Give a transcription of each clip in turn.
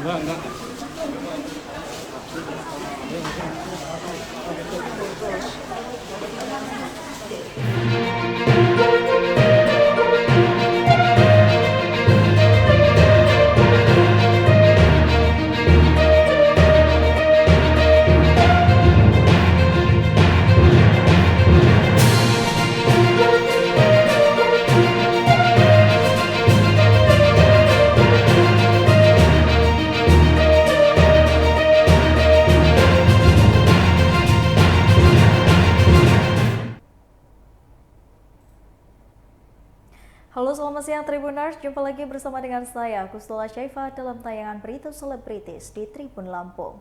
Enggak. Halo, selamat siang Tribuners. Jumpa lagi bersama dengan saya, Gustula Syaifa, dalam tayangan Berita Selebritis di Tribun Lampung.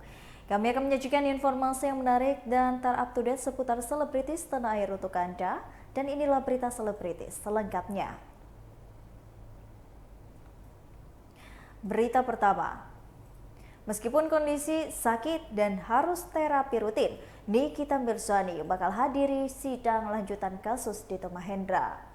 Kami akan menyajikan informasi yang menarik dan terupdate seputar selebritis tanah air untuk Anda. Dan inilah Berita Selebritis selengkapnya. Berita pertama. Meskipun kondisi sakit dan harus terapi rutin, Nikita Mirzani bakal hadiri sidang lanjutan kasus Dito Mahendra.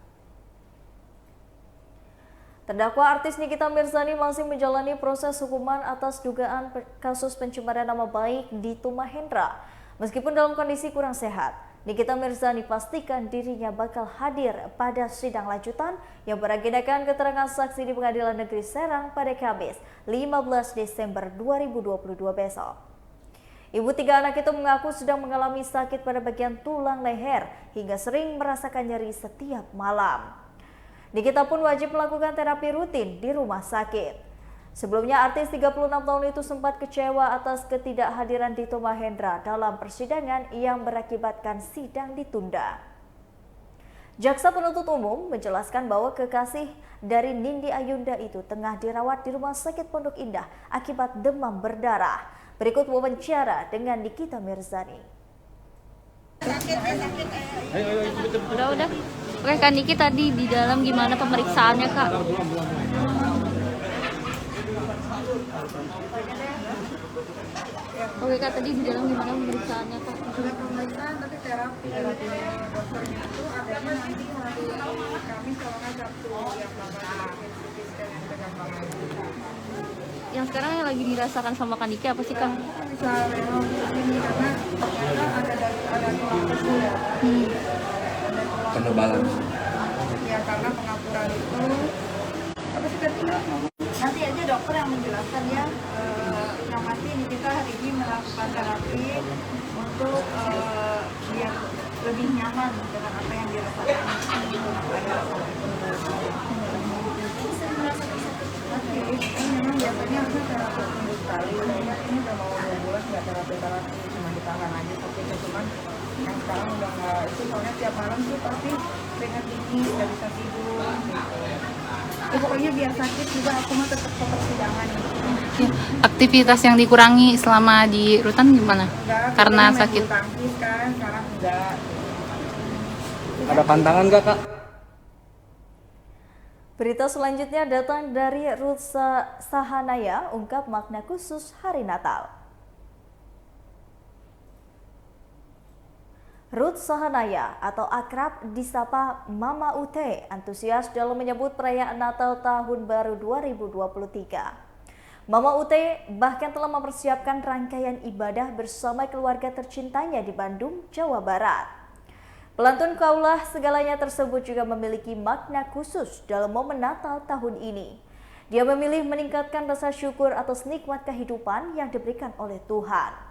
Terdakwa artis Nikita Mirzani masih menjalani proses hukuman atas dugaan kasus pencemaran nama baik Dito Mahendra. Meskipun dalam kondisi kurang sehat, Nikita Mirzani pastikan dirinya bakal hadir pada sidang lanjutan yang beragendakan keterangan saksi di Pengadilan Negeri Serang pada Kamis 15 Desember 2022 besok. Ibu tiga anak itu mengaku sedang mengalami sakit pada bagian tulang leher hingga sering merasakan nyeri setiap malam. Nikita pun wajib melakukan terapi rutin di rumah sakit. Sebelumnya artis 36 tahun itu sempat kecewa atas ketidakhadiran Dito Mahendra dalam persidangan yang berakibatkan sidang ditunda. Jaksa penuntut umum menjelaskan bahwa kekasih dari Nindi Ayunda itu tengah dirawat di Rumah Sakit Pondok Indah akibat demam berdarah. Berikut wawancara dengan Nikita Mirzani. Udah. Oke Kak Niki, tadi di dalam gimana pemeriksaannya Kak? Oke Kak, tadi di dalam gimana pemeriksaannya Kak? Sudah pemeriksaan tapi terapi dokternya itu adanya nanti hari Kamis kalau nggak Sabtu yang Yang sekarang yang lagi dirasakan sama Kak Niki apa sih Kak? bisa renov ini karena ternyata ada tulang besul ya. Penebalan. Ya karena pengapuran itu apa sih tadi nanti aja dokter yang menjelaskan ya. Yang pasti ini kita hari ini melakukan terapi untuk biar lebih nyaman dengan apa yang dirasakan. Memang biasanya harusnya terapi seminggu sekali. Ini udah mau 2 bulan nggak terapi cuma ditahan aja. Tapi cuman yang sekarang udah nggak itu soalnya tiap malam tuh pasti keringat dingin nggak bisa tidur. Ya, pokoknya biar sakit juga aku mah tetap ke persidangan. Ya, aktivitas yang dikurangi selama di rutan gimana? Enggak, Karena main sakit. bulu tangkis kan, sekarang enggak. Ada pantangan nggak, Kak? Berita selanjutnya datang dari Ruth Sahanaya, ungkap makna khusus Hari Natal. Ruth Sahanaya atau akrab disapa Mama Ute antusias dalam menyambut perayaan Natal Tahun Baru 2023. Mama Ute bahkan telah mempersiapkan rangkaian ibadah bersama keluarga tercintanya di Bandung, Jawa Barat. Pelantun kaulah segalanya tersebut juga memiliki makna khusus dalam momen Natal tahun ini. Dia memilih meningkatkan rasa syukur atas nikmat kehidupan yang diberikan oleh Tuhan.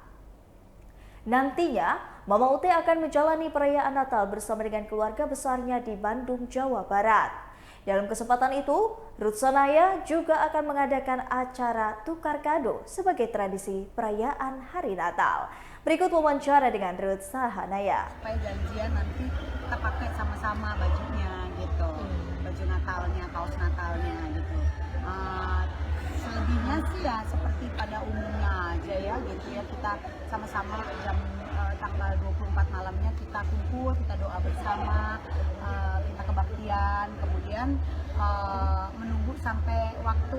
Nantinya, Mama Ute akan menjalani perayaan Natal bersama dengan keluarga besarnya di Bandung, Jawa Barat. Dalam kesempatan itu, Ruth Sahanaya juga akan mengadakan acara tukar kado sebagai tradisi perayaan Hari Natal. Berikut wawancara dengan Ruth Sahanaya. Supaya janjian nanti kita pakai sama-sama bajunya gitu, baju Natalnya, kaos Natalnya gitu. Selebihnya sih ya seperti pada umumnya aja ya gitu ya, kita sama-sama jam tanggal 24 malamnya kita kumpul, kita doa bersama, kita kebaktian, kemudian menunggu sampai waktu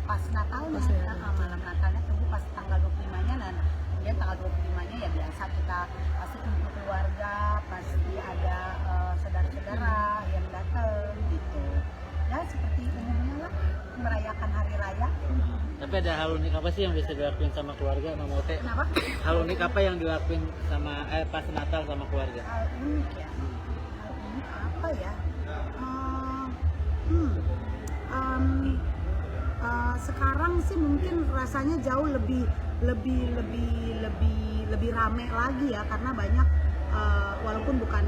pas Natalnya, malam Natalnya tunggu pas tanggal 25-nya, dan kemudian tanggal 25-nya ya biasa kita pasti kumpul keluarga, pasti ada saudara-saudara yang datang gitu. Ya seperti umumnya lah merayakan hari raya. Tapi ada hal unik apa sih yang bisa dilakuin sama keluarga, Mama Ote? Kenapa? Hal unik apa yang dilakuin sama pas Natal sama keluarga? Hal unik ya. Hal unik apa ya? Sekarang sih mungkin rasanya jauh lebih rame lagi ya, karena banyak walaupun bukan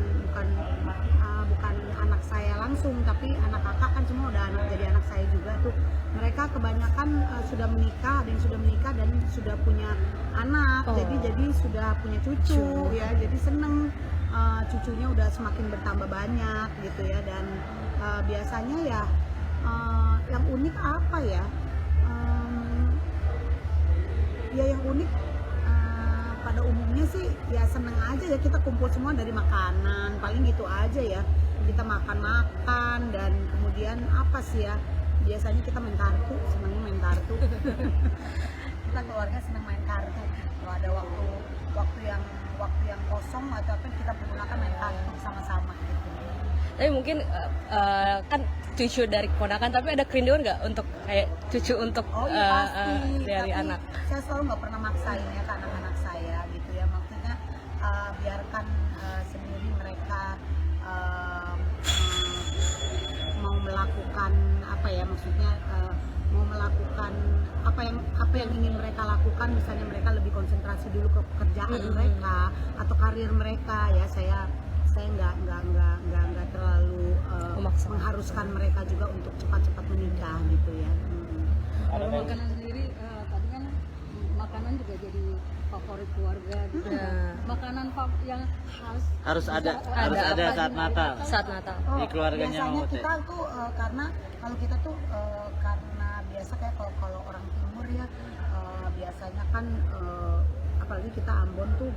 anak saya langsung, tapi anak kakak kan semua udah jadi anak saya juga tuh. Mereka kebanyakan sudah menikah, ada yang sudah menikah dan sudah punya anak, jadi sudah punya cucu ya, jadi seneng cucunya udah semakin bertambah banyak gitu ya. Dan biasanya ya yang unik apa ya? Ya yang unik pada umumnya sih ya seneng aja ya, kita kumpul semua dari makanan, paling gitu aja ya. Kita makan-makan dan kemudian apa sih ya, biasanya kita main kartu, senangnya main kartu. Kita keluarga senang main kartu. Kalau ada waktu yang kosong atau apa, kita menggunakan main kartu sama-sama gitu. Tapi mungkin kan cucu dari keponakan, tapi ada kerinduan nggak untuk kayak cucu untuk Iya pasti. dari Tapi anak? saya selalu nggak pernah maksain ya ke anak-anak saya gitu ya. Maksudnya biarkan sendiri mereka mau melakukan apa ya, maksudnya mau melakukan apa yang ingin mereka lakukan. Misalnya mereka lebih konsentrasi dulu ke pekerjaan mereka atau karir mereka ya. Saya nggak terlalu mengharuskan mereka juga untuk cepat-cepat menikah gitu ya. Kalau makanan sendiri tadi kan makanan juga jadi favorit keluarga gitu. Makanan yang Harus ada saat Natal. Saat Natal. Di keluarganya biasanya Mama Ote. kita tuh karena kalau kita tuh karena biasa kayak kalau orang timur ya, biasanya kan apalagi kita Ambon tuh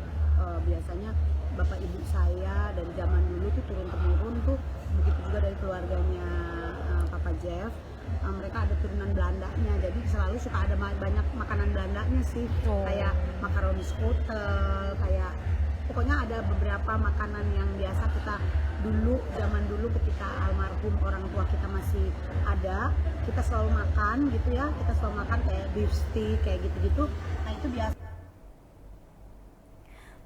biasanya bapak ibu saya dari zaman dulu tuh turun temurun tuh, begitu juga dari keluarganya Papa Jeff, mereka ada turunan Belandanya, jadi selalu suka ada banyak makanan Belandanya sih. Kayak makaroni skotel, kayak pokoknya ada beberapa makanan yang biasa kita zaman dulu ketika almarhum orang tua kita masih ada, kita selalu makan gitu ya, kita selalu makan kayak beef stick kayak gitu-gitu. Nah itu biasa.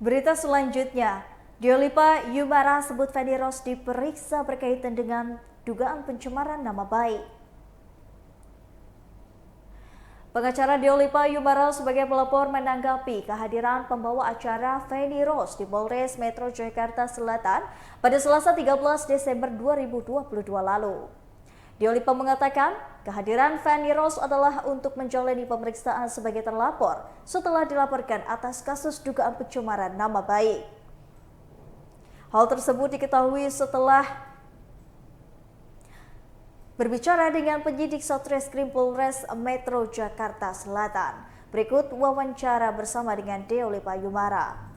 Berita selanjutnya, Diolipa Yumara sebut Feni Rose diperiksa berkaitan dengan dugaan pencemaran nama baik. Pengacara Diolipa Yumara sebagai pelapor menanggapi kehadiran pembawa acara Feni Rose di Polres Metro Jakarta Selatan pada Selasa 13 Desember 2022 lalu. Diolipa mengatakan kehadiran Feni Rose adalah untuk menjalani pemeriksaan sebagai terlapor setelah dilaporkan atas kasus dugaan pencemaran nama baik. Hal tersebut diketahui setelah berbicara dengan penyidik Satreskrim Polres Metro Jakarta Selatan. Berikut wawancara bersama dengan Diolipa Yumara.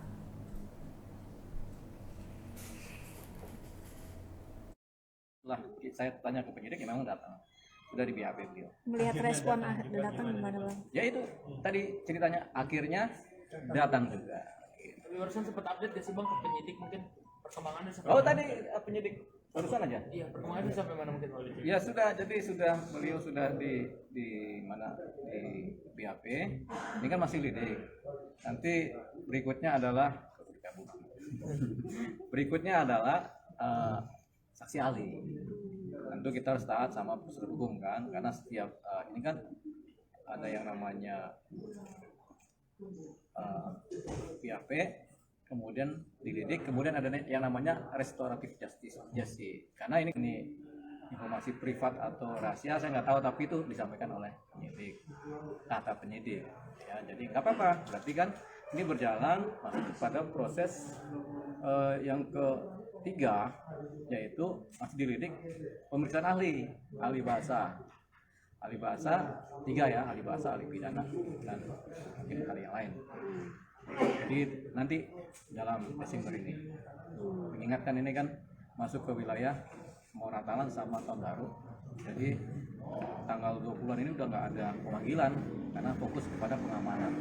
Lah, saya tanya ke penyidik, ya memang datang. Sudah di BAP beliau. melihat respon datang gimana Bang? Ya itu tadi ceritanya, akhirnya datang juga. Barusan sempat update gak sih Bang ke penyidik, mungkin perkembangannya sampai Oh mana? tadi penyidik barusan aja. Iya, perkembangannya sampai mana mungkin Bang? Ya sudah, jadi beliau sudah di mana, di BAP. Ini kan masih lidik. Nanti berikutnya adalah saksi ahli. Tentu kita harus taat sama prosedur hukum kan, karena setiap ini kan ada yang namanya BAP, kemudian dididik, kemudian ada yang namanya restoratif justice. Karena ini informasi privat atau rahasia saya nggak tahu, tapi itu disampaikan oleh penyidik, kata penyidik. Ya, jadi nggak apa-apa. Berarti kan ini berjalan masuk kepada proses yang ketiga, yaitu masih dilidik pemeriksaan ahli bahasa. Ahli bahasa 3 ya, ahli bahasa, ahli pidana, dan mungkin ahli yang lain. Jadi nanti dalam Desember ini, mengingatkan ini kan masuk ke wilayah mau Natalan sama Tahun Baru. Jadi tanggal 20-an ini udah nggak ada pemanggilan karena fokus kepada pengamanan.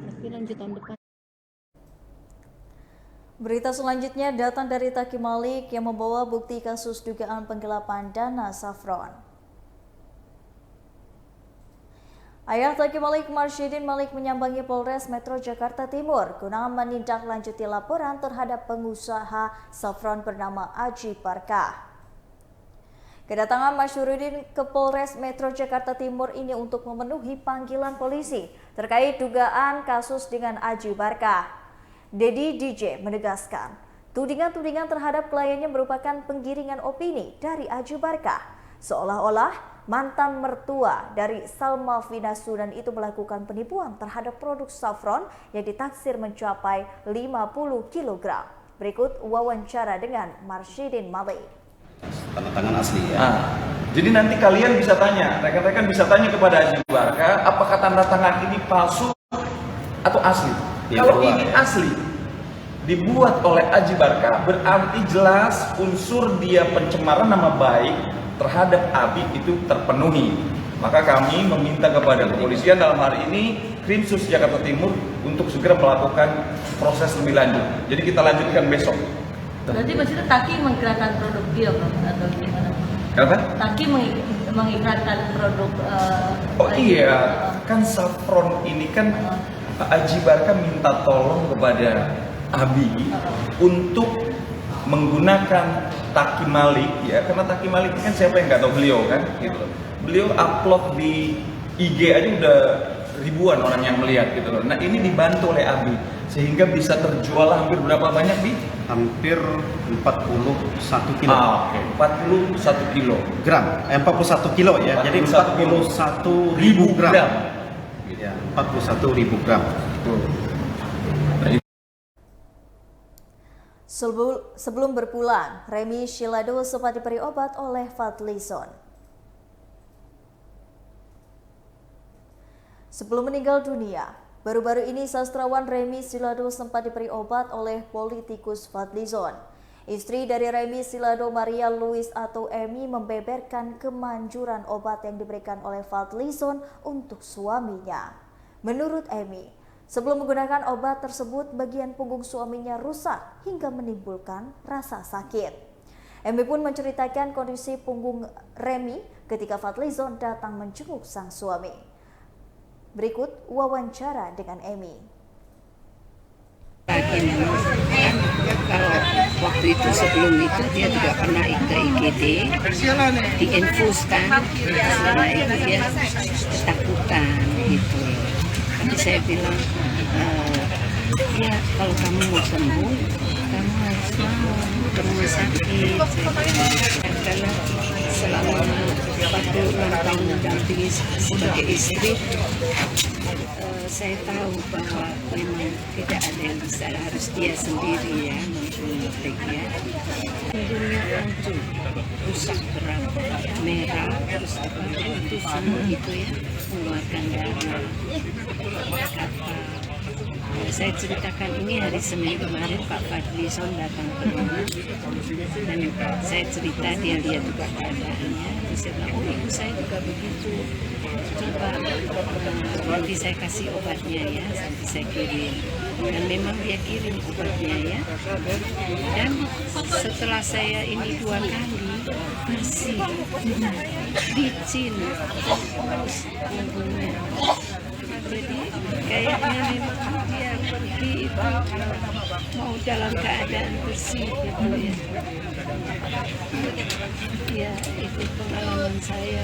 Tapi lanjut tahun depan. Berita selanjutnya datang dari Taki Malik yang membawa bukti kasus dugaan penggelapan dana Saffron. Ayah Taki Malik Marsyidin Malik menyambangi Polres Metro Jakarta Timur guna menindaklanjuti laporan terhadap pengusaha saffron bernama Aji Barkah. Kedatangan Masyurudin ke Polres Metro Jakarta Timur ini untuk memenuhi panggilan polisi terkait dugaan kasus dengan Aji Barkah. Dedi DJ menegaskan, tudingan-tudingan terhadap kliennya merupakan penggiringan opini dari Aji Barkah, seolah-olah mantan mertua dari Salma Vina Sudan itu melakukan penipuan terhadap produk saffron yang ditaksir mencapai 50 kg. Berikut wawancara dengan Marsyidin Malik. Tanda tangan asli ya. Jadi nanti kalian bisa tanya, rekan-rekan bisa tanya kepada Aji Barkah, apakah tanda tangan ini palsu atau asli? Ya, kalau ini asli, dibuat oleh Aji Barkah, berarti jelas unsur dia pencemaran nama baik terhadap Abi itu terpenuhi. Maka kami meminta kepada kepolisian dalam hari ini Krimsus Jakarta Timur untuk segera melakukan proses lebih lanjut. Jadi kita lanjutkan besok. Berarti maksudnya Taki mengiklankan produk dia atau gimana? Kenapa? Taki mengiklankan produk. Oh iya, kan saffron ini kan Aji Barkah minta tolong kepada Abi untuk menggunakan Taki Malik ya, karena Taki Malik kan siapa yang nggak tahu beliau kan, gitu. Beliau upload di IG aja udah ribuan orang yang melihat gitu loh. Nah ini dibantu oleh Abi sehingga bisa terjual hampir berapa banyak Bi? Hampir 41 kilo. 41 kilo. Gram, 41 kilo ya. Jadi 41.000 gram. Ya, 41.000 gram. Sebelum berpulang, Remy Shilado sempat diberi obat oleh Fadlizon. Sebelum meninggal dunia, baru-baru ini sastrawan Remy Shilado sempat diberi obat oleh politikus Fadlizon. Istri dari Remy Shilado, Maria Louise atau Emi, membeberkan kemanjuran obat yang diberikan oleh Fadlizon untuk suaminya. Menurut Emi, sebelum menggunakan obat tersebut, bagian punggung suaminya rusak hingga menimbulkan rasa sakit. Emi pun menceritakan kondisi punggung Remy ketika Fadlizon datang menjenguk sang suami. Berikut wawancara dengan Emi. Kalau waktu itu sebelum itu dia tidak pernah ke IGD, diinfuskan, karena itu dia ketakutan gitu. Tapi saya bilang, ya kalau kamu mau sembuh, kamu harus mau ke rumah sakit. Karena selama 46 tahun mendampingi sebagai istri, saya tahu bahwa memang tidak ada yang bisa, harus dia sendiri ya menguliknya. Punggungnya hancur, rusak berat, merah, terus itu semua itu ya, mengeluarkan darah. Kata saya ceritakan ini hari Senin kemarin Pak Fadlizon datang ke rumah dan saya cerita, dia lihat juga keadaannya. Terus saya bilang, oh ibu saya juga begitu, coba nanti saya kasih obatnya ya, nanti saya kirim. Dan memang dia kirim obatnya ya. Dan setelah saya ini 2 kali bersih, licin, terus punggungnya. Jadi kayaknya memang dia pergi itu mau dalam keadaan bersih gitu ya. Ya itu pengalaman saya.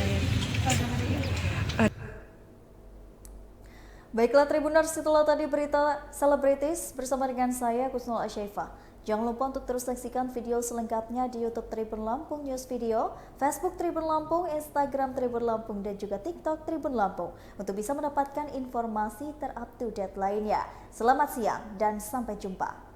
Baiklah Tribuners, setelah tadi berita selebritis bersama dengan saya Kusnul Asyaifa. Jangan lupa untuk terus saksikan video selengkapnya di YouTube Tribun Lampung News Video, Facebook Tribun Lampung, Instagram Tribun Lampung, dan juga TikTok Tribun Lampung untuk bisa mendapatkan informasi ter-up-to-date lainnya. Selamat siang dan sampai jumpa.